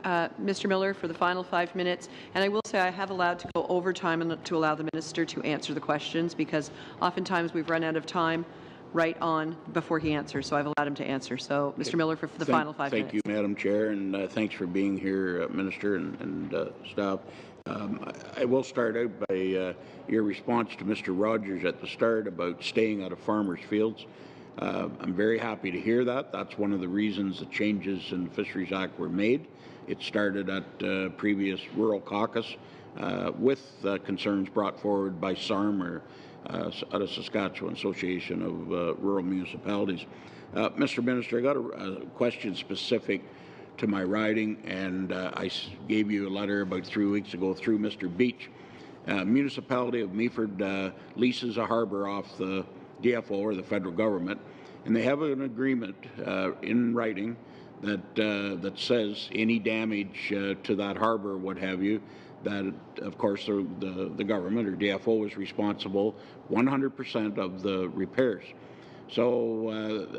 Mr. Miller for the final 5 minutes. And I will say I have allowed to go over time and to allow the minister to answer the questions, because oftentimes we've run out of time right on before he answers. So I've allowed him to answer. So, Mr. Miller, for the final 5 minutes. Thank you, Madam Chair, and thanks for being here, Minister and staff. I will start out by your response to Mr. Rogers at the start about staying out of farmers' fields. I'm very happy to hear that. That's one of the reasons the changes in the Fisheries Act were made. It started at previous Rural Caucus with concerns brought forward by SARM, or out of Saskatchewan Association of Rural Municipalities. Mr. Minister, I got a question specific to my riding, and I gave you a letter about 3 weeks ago through Mr. Beach. Municipality of Meaford leases a harbour off the DFO, or the federal government, and they have an agreement in writing that says any damage to that harbour, what have you, that of course the government, or DFO, is responsible 100% of the repairs. So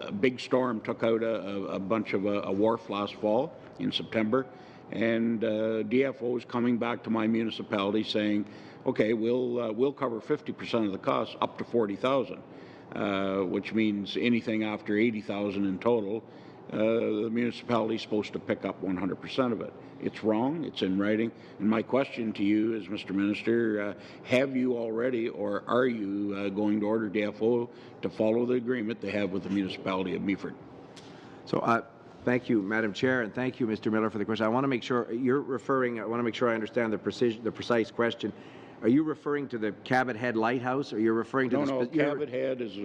a big storm took out a bunch of a wharf last fall in September, and DFO is coming back to my municipality saying, okay, we'll cover 50% of the costs up to $40,000, which means anything after $80,000 in total, the municipality is supposed to pick up 100% of it. It's wrong. It's in writing. And my question to you is, Mr. Minister, have you already, or are you going to order DFO to follow the agreement they have with the municipality of Meaford? So, thank you, Madam Chair, and thank you, Mr. Miller, for the question. I want to make sure you're referring. I want to make sure I understand the precise question. Are you referring to the Cabot Head Lighthouse, or you're referring to No, Cabot Head is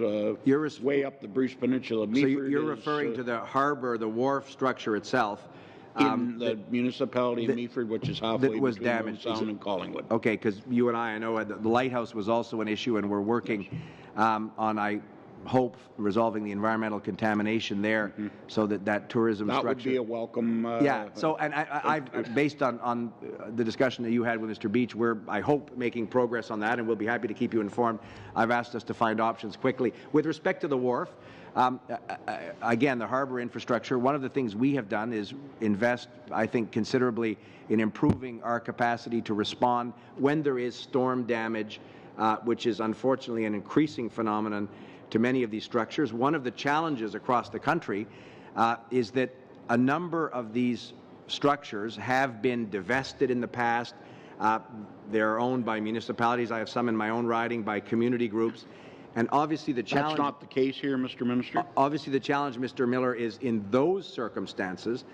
way up the Bruce Peninsula. Meaford, so you're referring to the harbour, the wharf structure itself. In the municipality of Meaford, which is halfway between Owen Sound and Collingwood. Okay, because you and I know the lighthouse was also an issue, and we're working on, I hope, resolving the environmental contamination there, so that tourism structure. That would be a welcome. Yeah. So, and I based on the discussion that you had with Mr. Beach, we're, I hope, making progress on that, and we'll be happy to keep you informed. I've asked us to find options quickly. With respect to the wharf, again, the harbour infrastructure, one of the things we have done is invest, I think, considerably in improving our capacity to respond when there is storm damage, which is unfortunately an increasing phenomenon to many of these structures. One of the challenges across the country is that a number of these structures have been divested in the past. They're owned by municipalities. I have some in my own riding, by community groups. And obviously the challenge... That's not the case here, Mr. Minister? Obviously the challenge, Mr. Miller, is in those circumstances,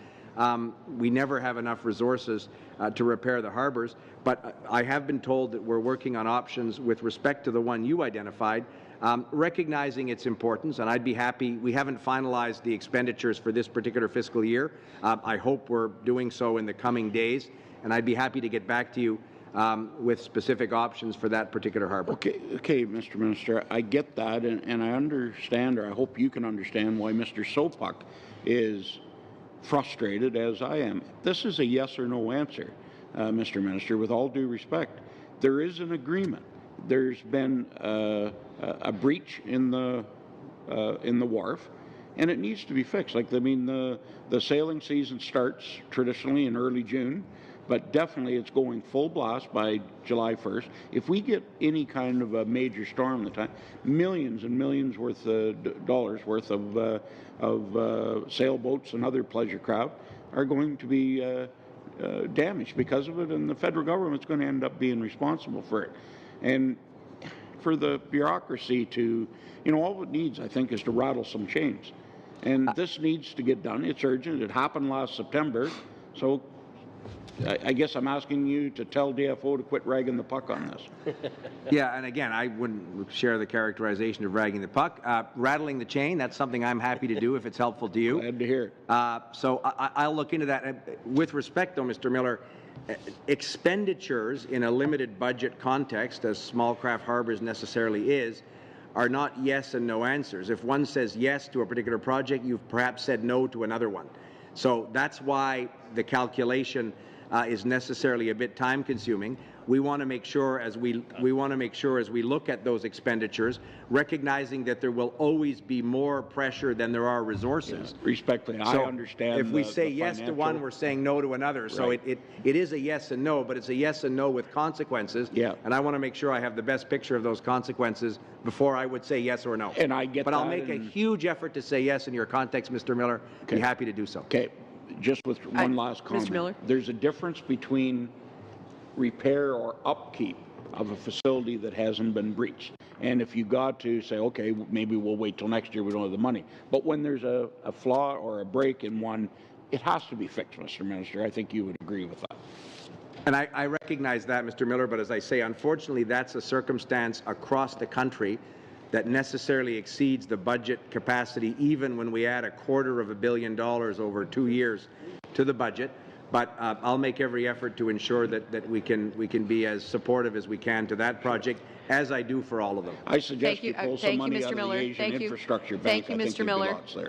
we never have enough resources to repair the harbours. But I have been told that we're working on options with respect to the one you identified, recognizing its importance, and I'd be happy. We haven't finalized the expenditures for this particular fiscal year. I hope we're doing so in the coming days, and I'd be happy to get back to you with specific options for that particular harbour. Okay, Mr. Minister, I get that, and I understand, or I hope you can understand, why Mr. Sopuck is frustrated as I am. This is a yes or no answer, Mr. Minister, with all due respect. There is an agreement. There's been a breach in the wharf, and it needs to be fixed. Like, I mean, the sailing season starts traditionally in early June, but definitely it's going full blast by July 1st. If we get any kind of a major storm, millions and millions worth of dollars worth of sailboats and other pleasure craft are going to be damaged because of it, and the federal government's going to end up being responsible for it. And for the bureaucracy to, all it needs, I think, is to rattle some chains. And this needs to get done. It's urgent. It happened last September. So I guess I'm asking you to tell DFO to quit ragging the puck on this. Yeah, and again, I wouldn't share the characterization of ragging the puck. Rattling the chain, that's something I'm happy to do if it's helpful to you. Glad to hear it. So I'll look into that. With respect, though, Mr. Miller, expenditures in a limited budget context, as small craft harbours necessarily is, are not yes and no answers. If one says yes to a particular project, you've perhaps said no to another one. So that's why the calculation is necessarily a bit time-consuming. We want to make sure as we look at those expenditures, recognizing that there will always be more pressure than there are resources. Yeah, respectfully, I understand. If we say yes to one, we're saying no to another. Right. So it is a yes and no, but it's a yes and no with consequences. Yeah. And I want to make sure I have the best picture of those consequences before I would say yes or no. And I get but that. I'll make a huge effort to say yes in your context, Mr. Miller. Okay. Be happy to do so. Okay. Just with one last comment. Mr. Miller? There's a difference between repair or upkeep of a facility that hasn't been breached. And if you got to say, okay, maybe we'll wait till next year, we don't have the money. But when there's a flaw or a break in one, it has to be fixed, Mr. Minister. I think you would agree with that. And I recognize that, Mr. Miller, but as I say, unfortunately, that's a circumstance across the country that necessarily exceeds the budget capacity, even when we add $250 million over 2 years to the budget. But I'll make every effort to ensure that we can be as supportive as we can to that project, as I do for all of them. I suggest you pull some money out of the Asian Infrastructure Bank. Thank you, Mr. Miller.